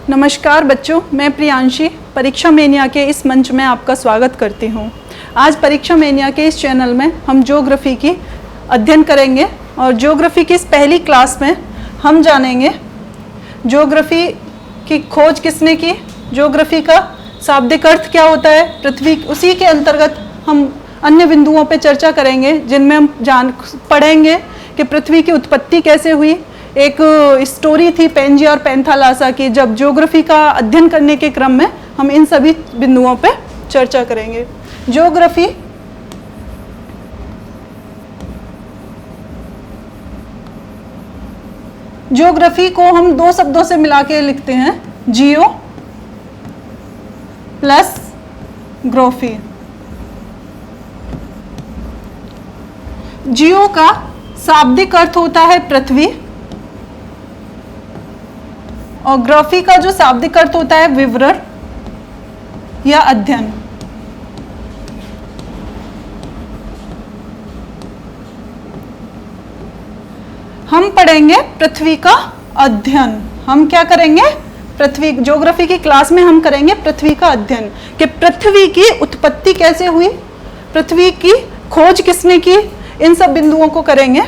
नमस्कार बच्चों, मैं प्रियांशी परीक्षा मेनिया के इस मंच में आपका स्वागत करती हूँ। आज परीक्षा मेनिया के इस चैनल में हम ज्योग्राफी की अध्ययन करेंगे और ज्योग्राफी की इस पहली क्लास में हम जानेंगे ज्योग्राफी की खोज किसने की, ज्योग्राफी का शाब्दिक अर्थ क्या होता है, पृथ्वी, उसी के अंतर्गत हम अन्य बिंदुओं पर चर्चा करेंगे जिनमें हम पढ़ेंगे कि पृथ्वी की उत्पत्ति कैसे हुई। एक स्टोरी थी पेंजिया और पैंथालासा की, जब ज्योग्राफी का अध्ययन करने के क्रम में हम इन सभी बिंदुओं पे चर्चा करेंगे। ज्योग्राफी को हम दो शब्दों से मिला के लिखते हैं, जियो प्लस ग्रोफी। जियो का शाब्दिक अर्थ होता है पृथ्वी और ग्राफी का जो शाब्दिक अर्थ होता है विवरण या अध्ययन। हम पढ़ेंगे पृथ्वी का अध्ययन। हम क्या करेंगे? पृथ्वी, ज्योग्राफी की क्लास में हम करेंगे पृथ्वी का अध्ययन कि पृथ्वी की उत्पत्ति कैसे हुई, पृथ्वी की खोज किसने की, इन सब बिंदुओं को करेंगे।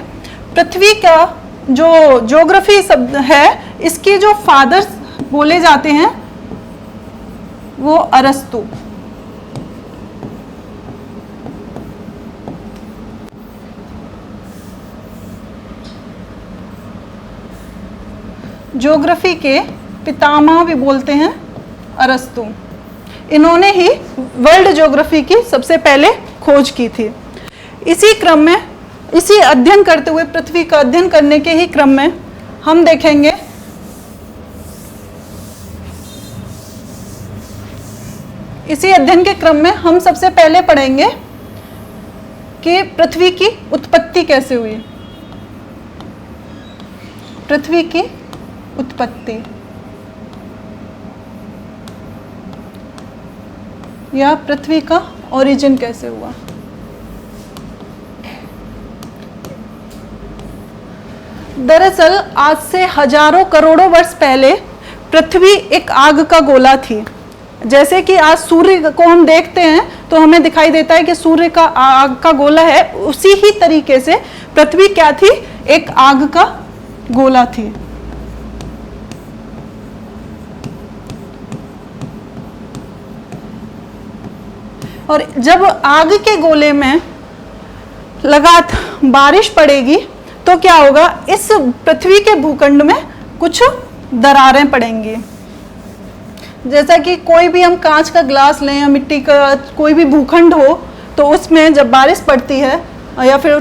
पृथ्वी का जो ज्योग्राफी शब्द है, इसके जो फादर्स बोले जाते हैं वो अरस्तु। ज्योग्राफी के पितामह भी बोलते हैं अरस्तु। इन्होंने ही वर्ल्ड ज्योग्राफी की सबसे पहले खोज की थी। इसी क्रम में, इसी अध्ययन करते हुए, पृथ्वी का अध्ययन करने के ही क्रम में हम देखेंगे इसी अध्ययन के क्रम में हम सबसे पहले पढ़ेंगे कि पृथ्वी की उत्पत्ति कैसे हुई। पृथ्वी की उत्पत्ति या पृथ्वी का ओरिजिन कैसे हुआ। दरअसल आज से हजारों करोड़ों वर्ष पहले पृथ्वी एक आग का गोला थी। जैसे कि आज सूर्य को हम देखते हैं तो हमें दिखाई देता है कि सूर्य का आग का गोला है, उसी ही तरीके से पृथ्वी क्या थी? एक आग का गोला थी। और जब आग के गोले में लगातार बारिश पड़ेगी तो क्या होगा? इस पृथ्वी के भूखंड में कुछ दरारें पड़ेंगी। जैसा कि कोई भी हम कांच का ग्लास लें या मिट्टी का कोई भी भूखंड हो तो उसमें जब बारिश पड़ती है या फिर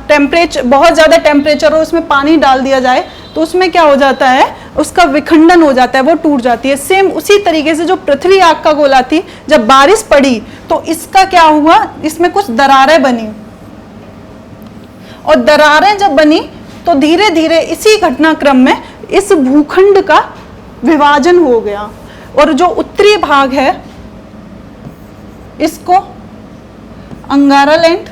टेम्परेचर, बहुत ज़्यादा टेम्परेचर हो, उसमें पानी डाल दिया जाए तो उसमें क्या हो जाता है? उसका विखंडन हो जाता है, वो टूट जाती है। सेम उसी तरीके से जो पृथ्वी आग का गोला थी, जब बारिश पड़ी तो इसका क्या हुआ? इसमें कुछ दरारें बनी और दरारें जब बनी तो धीरे धीरे इसी घटनाक्रम में इस भूखंड का विभाजन हो गया और जो उत्तरी भाग है इसको अंगारा लैंड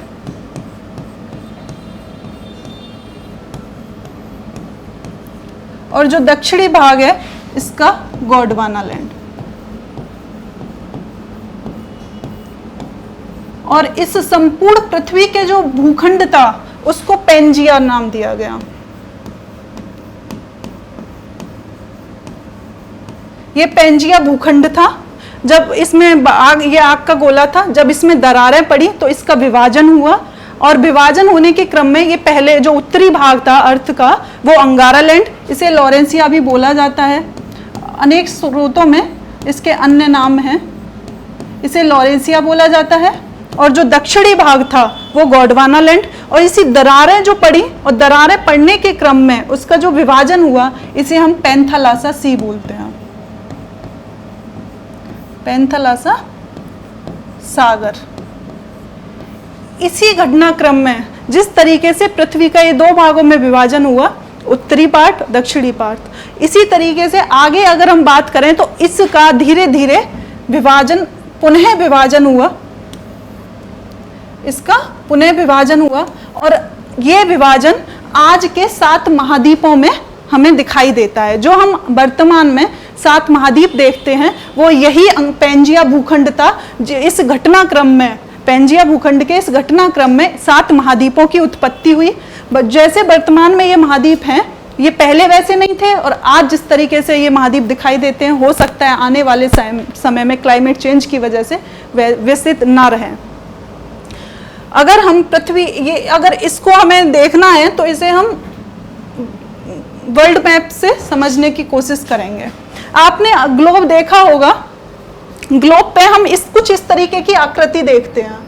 और जो दक्षिणी भाग है इसका गोंडवाना लैंड। और इस संपूर्ण पृथ्वी के जो भूखंड था उसको पेंजिया नाम दिया गया। ये पेंजिया भूखंड था। जब इसमें ये आग का गोला था, जब इसमें दरारें पड़ी तो इसका विभाजन हुआ और विभाजन होने के क्रम में ये पहले जो उत्तरी भाग था अर्थ का, वो अंगारा लैंड, इसे लॉरेंसिया भी बोला जाता है। अनेक स्रोतों में इसके अन्य नाम हैं। इसे लॉरेंसिया बोला जाता है। और जो दक्षिणी भाग था वो गोंडवाना लैंड। और इसी दरारें जो पड़ी और दरारें पड़ने के क्रम में उसका जो विभाजन हुआ, इसे हम पैंथालासा सी बोलते हैं। पैंथालासा सागर। इसी घटनाक्रम में जिस तरीके से पृथ्वी का ये दो भागों में विभाजन हुआ, उत्तरी पार्ट, दक्षिणी पार्ट, इसी तरीके से आगे अगर हम बात करें तो इसका धीरे धीरे विभाजन, पुनः विभाजन हुआ, इसका पुनः विभाजन हुआ और ये विभाजन आज के 7 महाद्वीपों में हमें दिखाई देता है, जो हम वर्तमान में 7 महाद्वीप देखते हैं, वो यही पैंजिया भूखंड था। इस घटनाक्रम में, पैंजिया भूखंड के इस घटनाक्रम में 7 महाद्वीपों की उत्पत्ति हुई। जैसे वर्तमान में ये महाद्वीप हैं, ये पहले वैसे नहीं थे, और आज जिस तरीके से ये महाद्वीप दिखाई देते हैं, हो सकता है आने वाले समय में क्लाइमेट चेंज की वजह से विकसित ना रहें। अगर हम पृथ्वी, ये अगर इसको हमें देखना है तो इसे हम वर्ल्ड मैप से समझने की कोशिश करेंगे। आपने ग्लोब देखा होगा, ग्लोब पे हम कुछ इस तरीके की आकृति देखते हैं।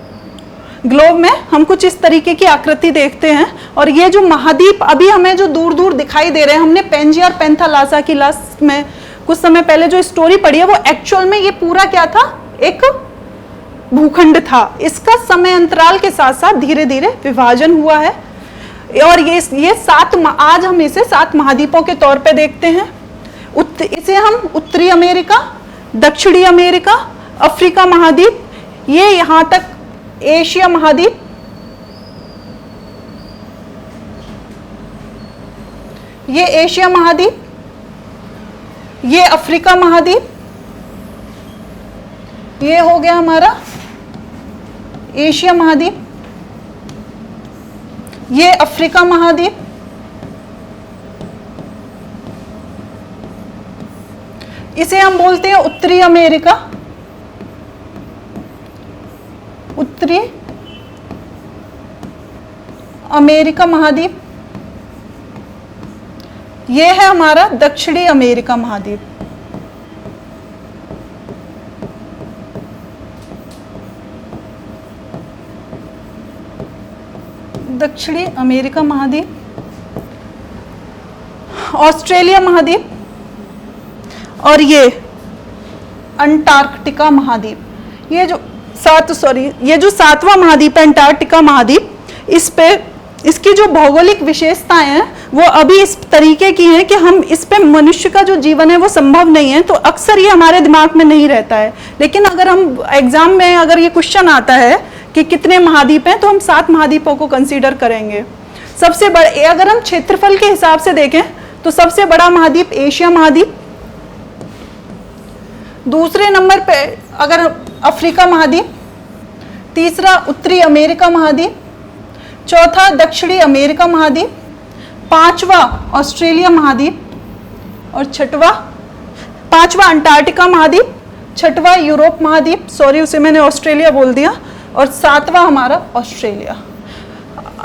ग्लोब में हम कुछ इस तरीके की आकृति देखते हैं, और ये जो महाद्वीप अभी हमें जो दूर दूर दिखाई दे रहे हैं, हमने पेंजिया और पेंथालासा की लास्ट में कुछ समय पहले जो स्टोरी पढ़ी है, वो एक्चुअल में ये पूरा क्या था, एक भूखंड था। इसका समय अंतराल के साथ साथ धीरे धीरे विभाजन हुआ है, और ये 7, आज हम इसे 7 महाद्वीपों के तौर पे देखते हैं। इसे हम उत्तरी अमेरिका, दक्षिणी अमेरिका, अफ्रीका महाद्वीप, ये यहाँ तक एशिया महाद्वीप, ये एशिया महाद्वीप, ये अफ्रीका महाद्वीप, ये हो गया हमारा एशिया महाद्वीप, ये अफ्रीका महाद्वीप, इसे हम बोलते हैं उत्तरी अमेरिका, उत्तरी अमेरिका महाद्वीप, ये है हमारा दक्षिणी अमेरिका महाद्वीप। दक्षिणी अमेरिका महाद्वीप, ऑस्ट्रेलिया महाद्वीप, और ये अंटार्कटिका महाद्वीप। ये जो 7वां महाद्वीप है अंटार्कटिका महाद्वीप, इस पे इसकी जो भौगोलिक विशेषताएं हैं वो अभी इस तरीके की हैं कि हम इस पे मनुष्य का जो जीवन है वो संभव नहीं है, तो अक्सर ये हमारे दिमाग में नहीं रहता है। लेकिन अगर हम एग्जाम में अगर ये क्वेश्चन आता है कि कितने महाद्वीप हैं, तो हम 7 महाद्वीपों को कंसीडर करेंगे। सबसे बड़े, अगर हम क्षेत्रफल के हिसाब से देखें तो सबसे बड़ा महाद्वीप एशिया महाद्वीप, दूसरे नंबर पे अगर अफ्रीका महाद्वीप, तीसरा उत्तरी अमेरिका महाद्वीप, चौथा दक्षिणी अमेरिका महाद्वीप, 5वां ऑस्ट्रेलिया महाद्वीप, और पांचवा अंटार्कटिका महाद्वीप, 6वां यूरोप महाद्वीप, सॉरी उसे मैंने ऑस्ट्रेलिया बोल दिया, और 7वां हमारा ऑस्ट्रेलिया।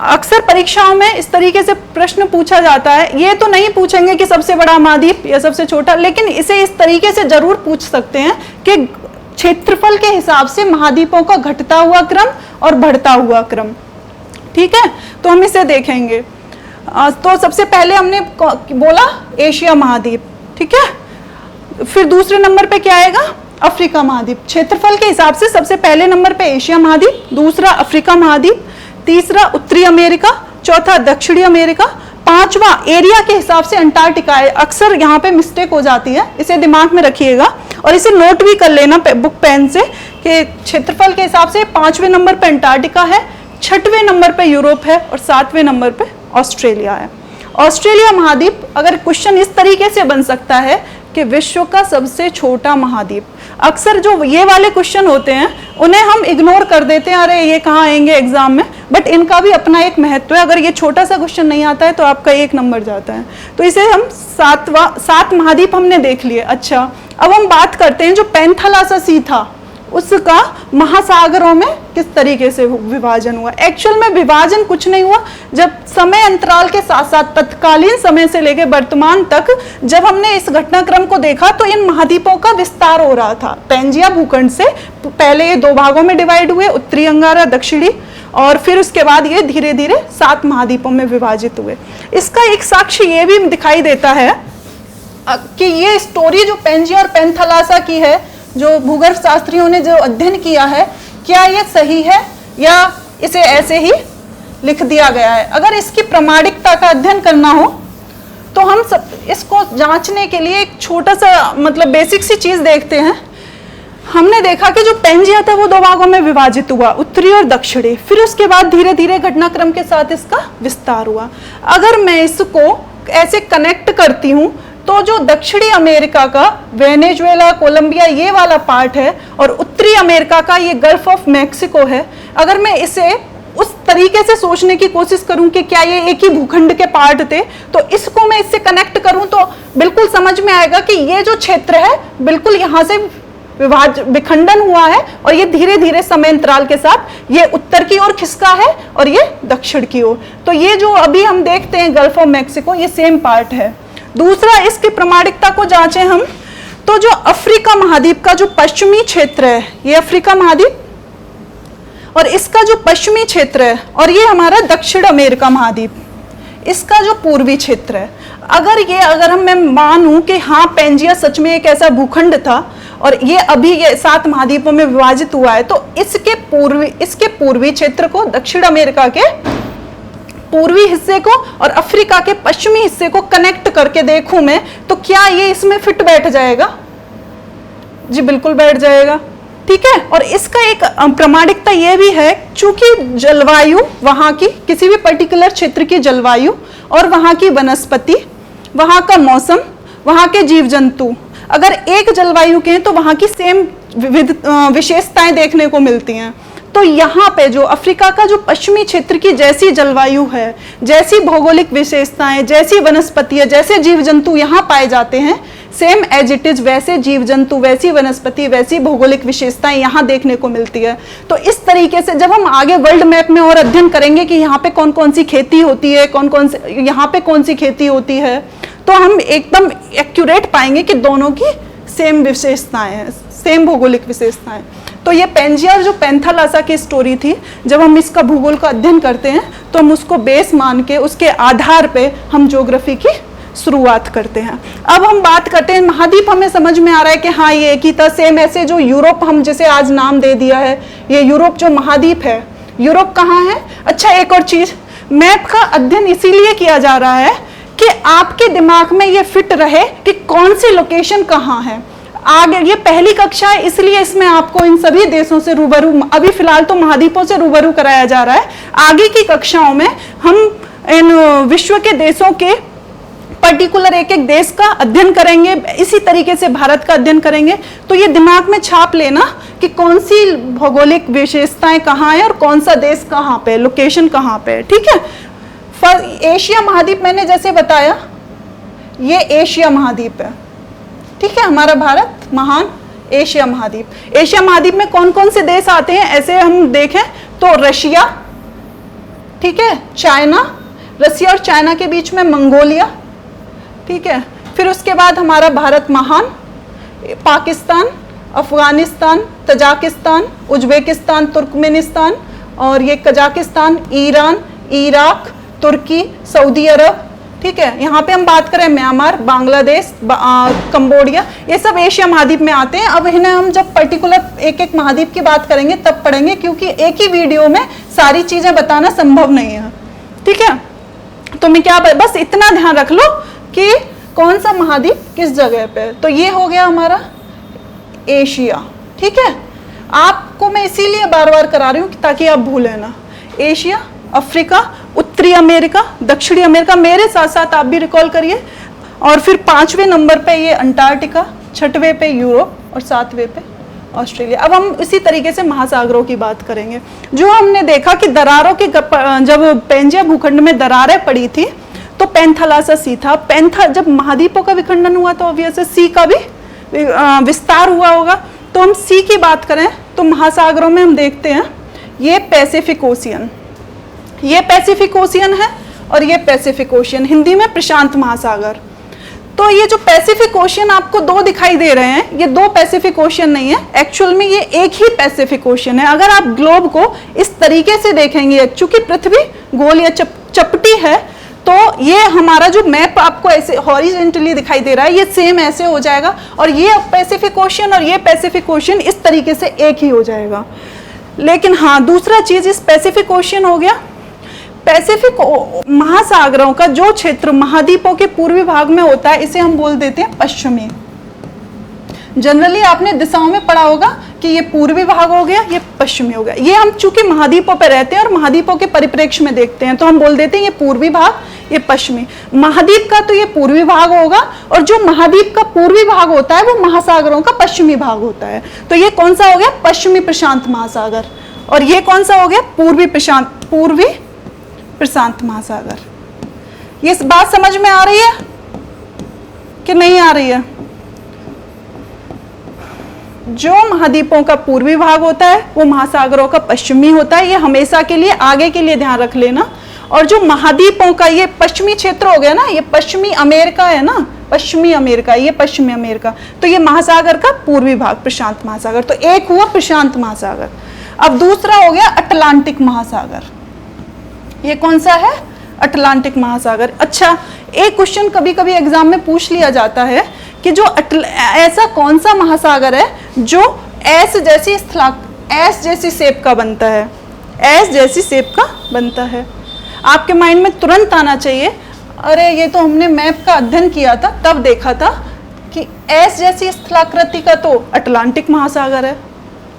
अक्सर परीक्षाओं में इस तरीके से प्रश्न पूछा जाता है, ये तो नहीं पूछेंगे कि सबसे बड़ा महाद्वीप या सबसे छोटा, लेकिन इसे इस तरीके से जरूर पूछ सकते हैं कि क्षेत्रफल के हिसाब से महाद्वीपों का घटता हुआ क्रम और बढ़ता हुआ क्रम। ठीक है, तो हम इसे देखेंगे। तो सबसे पहले हमने बोला एशिया महाद्वीप, ठीक है। फिर दूसरे नंबर पे क्या आएगा, अफ्रीका महाद्वीप। क्षेत्रफल के हिसाब से सबसे पहले नंबर पे एशिया महाद्वीप, दूसरा अफ्रीका महाद्वीप, तीसरा उत्तरी अमेरिका, चौथा दक्षिणी अमेरिका, 5वां एरिया के हिसाब से अंटार्कटिका है। अक्सर यहाँ पे मिस्टेक हो जाती है, इसे दिमाग में रखिएगा और इसे नोट भी कर लेना बुक पेन से कि क्षेत्रफल के हिसाब से 5वें नंबर पे अंटार्कटिका है, 6वें नंबर पे यूरोप है, और 7वें नंबर पे ऑस्ट्रेलिया है। ऑस्ट्रेलिया महाद्वीप, अगर क्वेश्चन इस तरीके से बन सकता है कि विश्व का सबसे छोटा महाद्वीप। अक्सर जो ये वाले क्वेश्चन होते हैं उन्हें हम इग्नोर कर देते हैं, अरे ये कहाँ आएंगे एग्जाम में, बट इनका भी अपना एक महत्व है। अगर ये छोटा सा क्वेश्चन नहीं आता है तो आपका 1 नंबर जाता है। तो इसे हम 7 महाद्वीप हमने देख लिए। अच्छा, अब हम बात करते हैं जो पेंथालासा सी था उसका महासागरों में किस तरीके से विभाजन हुआ। एक्चुअल में विभाजन कुछ नहीं हुआ, जब समय अंतराल के साथ साथ तत्कालीन समय से लेकर वर्तमान तक जब हमने इस घटनाक्रम को देखा तो इन महाद्वीपों का विस्तार हो रहा था। पैंजिया भूखंड से पहले ये 2 भागों में डिवाइड हुए, उत्तरी अंगारा, दक्षिणी, और फिर उसके बाद ये धीरे धीरे 7 महाद्वीपों में विभाजित हुए। इसका एक साक्ष्य ये भी दिखाई देता है कि ये स्टोरी जो पैंजिया और पेंथालासा की है, जो भूगर्भ शास्त्रियों ने जो अध्ययन किया है, क्या ये सही है या इसे ऐसे ही लिख दिया गया है। अगर इसकी प्रामाणिकता का अध्ययन करना हो तो हम सब इसको जांचने के लिए एक छोटा सा मतलब बेसिक सी चीज देखते हैं। हमने देखा कि जो पैंजिया था वो 2 भागों में विभाजित हुआ, उत्तरी और दक्षिणी, फिर उसके बाद धीरे धीरे घटनाक्रम के साथ इसका विस्तार हुआ। अगर मैं इसको ऐसे कनेक्ट करती हूँ तो जो दक्षिणी अमेरिका का वेनेजुएला, कोलंबिया ये वाला पार्ट है, और उत्तरी अमेरिका का ये गल्फ ऑफ मैक्सिको है, अगर मैं इसे उस तरीके से सोचने की कोशिश करूं कि क्या ये एक ही भूखंड के पार्ट थे, तो इसको मैं इससे कनेक्ट करूं तो बिल्कुल समझ में आएगा कि ये जो क्षेत्र है बिल्कुल यहाँ से विखंडन हुआ है, और ये धीरे धीरे समय अंतराल के साथ ये उत्तर की ओर खिसका है और ये दक्षिण की ओर। तो ये जो अभी हम देखते हैं गल्फ ऑफ मैक्सिको, ये सेम पार्ट है। दूसरा, इसकी प्रामाणिकता को जांचें हम, तो जो अफ्रीका महाद्वीप का जो पश्चिमी क्षेत्र है, ये अफ्रीका महाद्वीप, और इसका जो पश्चिमी क्षेत्र है, और ये हमारा दक्षिण अमेरिका महाद्वीप, इसका जो पूर्वी क्षेत्र है, अगर मैं मानूं कि हाँ पेंजिया सच में एक ऐसा भूखंड था और ये अभी ये 7 महाद्वीपों में विभाजित हुआ है, तो इसके पूर्वी क्षेत्र को, दक्षिण अमेरिका के पूर्वी हिस्से को और अफ्रीका के पश्चिमी हिस्से को कनेक्ट करके देखूं मैं, तो क्या ये इसमें फिट बैठ जाएगा? जी बिल्कुल बैठ जाएगा, ठीक है। और इसका एक प्रामाणिकता यह भी है, चूंकि जलवायु वहां की, किसी भी पर्टिकुलर क्षेत्र की जलवायु और वहां की वनस्पति, वहां का मौसम, वहां के जीव जंतु अगर एक जलवायु के हैं तो वहां की सेम विशेषताएं देखने को मिलती हैं। तो यहाँ पे जो अफ्रीका का जो पश्चिमी क्षेत्र की जैसी जलवायु है, जैसी भौगोलिक विशेषताएं, जैसी वनस्पतियां, जैसे जीव जंतु यहाँ पाए जाते हैं, सेम एज इट इज वैसे जीव जंतु, वैसी वनस्पति, वैसी भौगोलिक विशेषताएं यहाँ देखने को मिलती है। तो इस तरीके से जब हम आगे वर्ल्ड मैप में और अध्ययन करेंगे कि यहाँ पे कौन कौन सी खेती होती है, कौन कौन से यहाँ पे कौन सी खेती होती है, तो हम एकदम एक्यूरेट पाएंगे कि दोनों की सेम विशेषताएं हैं, सेम भौगोलिक विशेषताएं। तो ये पेंजिया जो पैंथालासा की स्टोरी थी, जब हम इसका भूगोल का अध्ययन करते हैं तो हम उसको बेस मान के उसके आधार पे हम ज्योग्राफी की शुरुआत करते हैं। अब हम बात करते हैं महाद्वीप, हमें समझ में आ रहा है कि हाँ ये एक ही था। सेम ऐसे जो यूरोप हम जिसे आज नाम दे दिया है, ये यूरोप जो महाद्वीप है, यूरोप कहाँ है? अच्छा एक और चीज, मैप का अध्ययन इसीलिए किया जा रहा है कि आपके दिमाग में ये फिट रहे कि कौन सी लोकेशन कहाँ है। आगे ये पहली कक्षा है, इसलिए इसमें आपको इन सभी देशों से रूबरू, अभी फिलहाल तो महाद्वीपों से रूबरू कराया जा रहा है। आगे की कक्षाओं में हम इन विश्व के देशों के पर्टिकुलर एक एक देश का अध्ययन करेंगे, इसी तरीके से भारत का अध्ययन करेंगे। तो ये दिमाग में छाप लेना कि कौन सी भौगोलिक विशेषताएं कहाँ है और कौन सा देश कहाँ पे, लोकेशन कहाँ पे, ठीक है। एशिया महाद्वीप मैंने जैसे बताया, ये एशिया महाद्वीप है, ठीक है। हमारा भारत महान एशिया महाद्वीप। एशिया महाद्वीप में कौन कौन से देश आते हैं ऐसे हम देखें तो रशिया, ठीक है, चाइना, रसिया और चाइना के बीच में मंगोलिया, ठीक है। फिर उसके बाद हमारा भारत महान, Pakistan, Afghanistan, Tajikistan, Uzbekistan, Turkmenistan, और ये कजाकिस्तान, ईरान, इराक, तुर्की, सऊदी अरब, ठीक है। यहाँ पे हम बात करें म्यांमार, बांग्लादेश, कंबोडिया, ये सब एशिया महाद्वीप में आते हैं। अब इन्हें हम जब पर्टिकुलर एक एक महाद्वीप की बात करेंगे तब पढ़ेंगे, क्योंकि एक ही वीडियो में सारी चीजें बताना संभव नहीं है, ठीक है। तो मैं क्या बस इतना ध्यान रख लो कि कौन सा महाद्वीप किस जगह पे है। तो ये हो गया हमारा एशिया, ठीक है। आपको मैं इसीलिए बार बार करा रही हूँ ताकि आप भूलें ना। एशिया, अफ्रीका, उत्तरी अमेरिका, दक्षिणी अमेरिका, मेरे साथ साथ आप भी रिकॉल करिए। और फिर 5वें नंबर पे ये अंटार्कटिका, 6वें पे यूरोप और 7वें पे ऑस्ट्रेलिया। अब हम इसी तरीके से महासागरों की बात करेंगे। जो हमने देखा कि दरारों की, जब पेंजिया भूखंड में दरारें पड़ी थी तो पैंथालासा सी था। जब महाद्वीपों का विखंडन हुआ तो ऑब्वियसली सी का भी विस्तार हुआ होगा। तो हम सी की बात करें तो महासागरों में हम देखते हैं ये पैसिफिक ओशियन, ये पैसिफिक ओशियन है और ये पैसिफिक ओशियन, हिंदी में प्रशांत महासागर। तो ये जो पैसिफिक ओशियन आपको दो दिखाई दे रहे हैं, ये दो पैसिफिक ओशियन नहीं है, एक्चुअल में ये एक ही पैसिफिक ओशियन है। अगर आप ग्लोब को इस तरीके से देखेंगे, चूंकि पृथ्वी गोल या चपटी है, तो ये हमारा जो मैप आपको ऐसे हॉरिजॉन्टली दिखाई दे रहा है, ये सेम ऐसे हो जाएगा और ये पैसिफिक ओशियन और ये पैसिफिक ओशियन इस तरीके से एक ही हो जाएगा। लेकिन हाँ, दूसरा चीज, इस पैसिफिक ओशियन हो गया, पैसिफिक महासागरों का जो क्षेत्र महाद्वीपों के पूर्वी भाग में होता है, इसे हम बोल देते हैं पश्चिमी। जनरली आपने दिशाओं में पढ़ा होगा कि ये पूर्वी भाग हो गया, ये पश्चिमी हो गया। ये हम चूंकि महाद्वीपों पर रहते हैं और महाद्वीपों के परिप्रेक्ष्य में देखते हैं, तो हम बोल देते हैं ये पूर्वी भाग, ये पश्चिमी। महाद्वीप का तो ये पूर्वी भाग होगा, और जो महाद्वीप का पूर्वी भाग होता है वो महासागरों का पश्चिमी भाग होता है। तो ये कौन सा हो गया? पश्चिमी प्रशांत महासागर। और ये कौन सा हो गया? पूर्वी प्रशांत महासागर। ये बात समझ में आ रही है कि नहीं आ रही है? जो महाद्वीपों का पूर्वी भाग होता है वो महासागरों का पश्चिमी होता है। ये हमेशा के लिए, आगे के लिए ध्यान रख लेना। और जो महाद्वीपों का ये पश्चिमी क्षेत्र हो गया ना, ये पश्चिमी अमेरिका है ना, पश्चिमी अमेरिका, ये पश्चिमी अमेरिका, तो ये महासागर का पूर्वी भाग प्रशांत महासागर। तो एक हुआ प्रशांत महासागर। अब दूसरा हो गया अटलांटिक महासागर। ये कौन सा है? अटलांटिक महासागर। अच्छा, एक क्वेश्चन कभी कभी एग्जाम में पूछ लिया जाता है कि जो ऐसा कौन सा महासागर है जो एस जैसी शेप का बनता है, एस जैसी शेप का बनता है। आपके माइंड में तुरंत आना चाहिए, अरे ये तो हमने मैप का अध्ययन किया था तब देखा था कि एस जैसी स्थलाकृति का तो अटलांटिक महासागर है।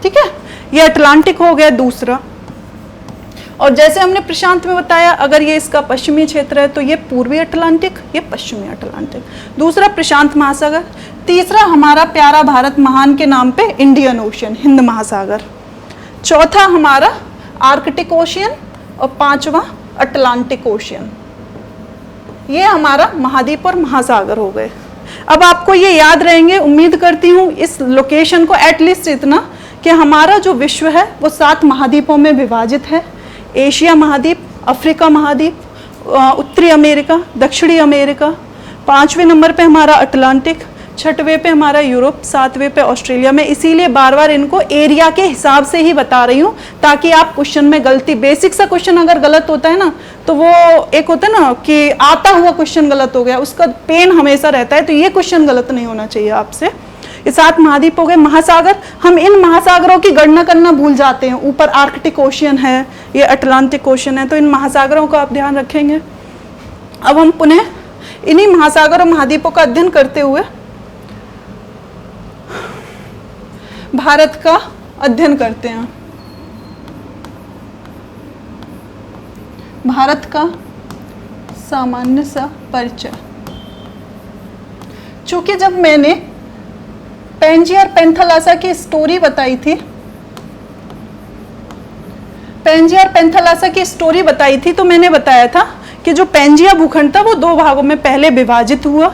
ठीक है, ये अटलांटिक हो गया दूसरा। और जैसे हमने प्रशांत में बताया, अगर ये इसका पश्चिमी क्षेत्र है तो ये पूर्वी अटलांटिक, ये पश्चिमी अटलांटिक। दूसरा प्रशांत महासागर। तीसरा हमारा प्यारा भारत महान के नाम पे इंडियन ओशियन, हिंद महासागर। चौथा हमारा आर्कटिक ओशियन, और पांचवा अटलांटिक ओशियन। ये हमारा महाद्वीप और महासागर हो गए। अब आपको ये याद रहेंगे, उम्मीद करती हूँ इस लोकेशन को, एटलीस्ट इतना कि हमारा जो विश्व है वो 7 महाद्वीपों में विभाजित है। एशिया महाद्वीप, अफ्रीका महाद्वीप, उत्तरी अमेरिका, दक्षिणी अमेरिका, 5वें नंबर पे हमारा अटलांटिक, 6वें पे हमारा यूरोप, 7वें पे ऑस्ट्रेलिया में। इसीलिए बार बार इनको एरिया के हिसाब से ही बता रही हूँ, ताकि आप क्वेश्चन में गलती, बेसिक सा क्वेश्चन अगर गलत होता है ना, तो वो एक होता है ना कि आता हुआ क्वेश्चन गलत हो गया, उसका पेन हमेशा रहता है। तो ये क्वेश्चन गलत नहीं होना चाहिए आपसे। ये 7 महाद्वीप हो गए। महासागर, हम इन महासागरों की गणना करना भूल जाते हैं। ऊपर आर्कटिक ओशियन है, ये अटलांटिक ओशियन है, तो इन महासागरों का आप ध्यान रखेंगे। अब हम पुनः इन्हीं महासागर और महाद्वीपों का अध्ययन करते हुए भारत का अध्ययन करते हैं। भारत का सामान्य सा परिचय। चूंकि जब मैंने पेंजिया और पेंथालासा की स्टोरी बताई थी, पेंजिया और पेंथालासा की स्टोरी बताई थी, तो मैंने बताया था कि जो पेंजिया भूखंड था वो 2 भागों में पहले विभाजित हुआ,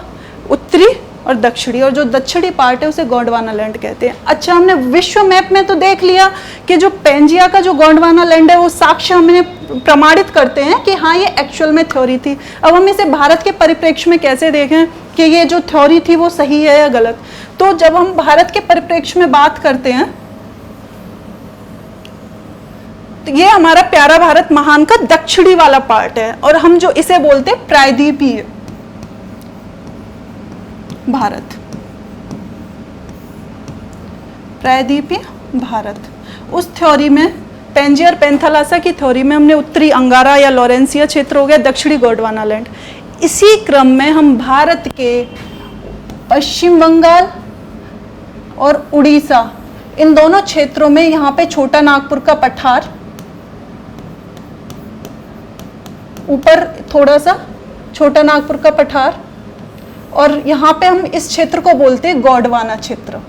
उत्तरी और दक्षिणी, और जो दक्षिणी पार्ट है उसे गोंडवाना लैंड कहते हैं। अच्छा, हमने विश्व मैप में तो देख लिया कि जो पेंजिया का जो गोंडवाना लैंड है वो साक्ष्य हमने प्रमाणित करते हैं कि हाँ ये एक्चुअल में थ्योरी थी। अब हम इसे भारत के परिप्रेक्ष्य में कैसे देखें कि ये जो थ्योरी थी वो सही है या गलत। तो जब हम भारत के परिप्रेक्ष्य में बात करते हैं, तो ये हमारा प्यारा भारत महान का दक्षिणी वाला पार्ट है, और हम जो इसे बोलते हैं प्रायद्वीपीय भारत, प्रायद्वीपीय भारत। उस थ्योरी में, पेंजिया और पेंथालासा की थ्योरी में, हमने उत्तरी अंगारा या लॉरेंसिया क्षेत्र हो गया, दक्षिणी गोंडवाना लैंड। इसी क्रम में हम भारत के पश्चिम बंगाल और उड़ीसा, इन दोनों क्षेत्रों में, यहाँ पे छोटा नागपुर का पठार, ऊपर थोड़ा सा छोटा नागपुर का पठार, और यहाँ पे हम इस क्षेत्र को बोलते हैं गोंडवाना क्षेत्र,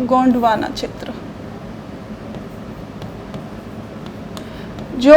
गोंडवाना क्षेत्र। जो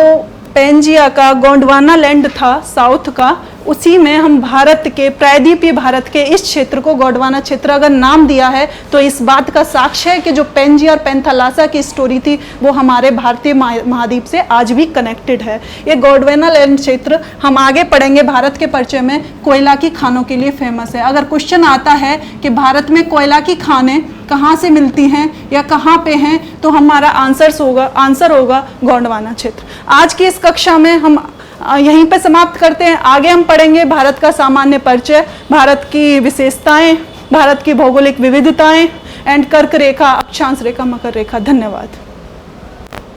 पेंजिया का गोंडवाना लैंड था साउथ का, उसी में हम भारत के, प्रायद्वीपीय भारत के इस क्षेत्र को गोंडवाना क्षेत्र अगर नाम दिया है, तो इस बात का साक्ष्य है कि जो पेंजिया और पेंथालासा की स्टोरी थी वो हमारे भारतीय महाद्वीप से आज भी कनेक्टेड है। ये गोंडवाना लैंड क्षेत्र हम आगे पढ़ेंगे भारत के परिचय में, कोयला की खानों के लिए फेमस है। अगर क्वेश्चन आता है कि भारत में कोयला की खानें कहाँ से मिलती हैं या कहाँ पे हैं, तो हमारा आंसर होगा गोंडवाना क्षेत्र। आज की इस कक्षा में हम यहीं पे समाप्त करते हैं। आगे हम पढ़ेंगे भारत का सामान्य परिचय, भारत की विशेषताएं, भारत की भौगोलिक विविधताएं, एंड कर्क रेखा, अक्षांश रेखा, मकर रेखा। धन्यवाद।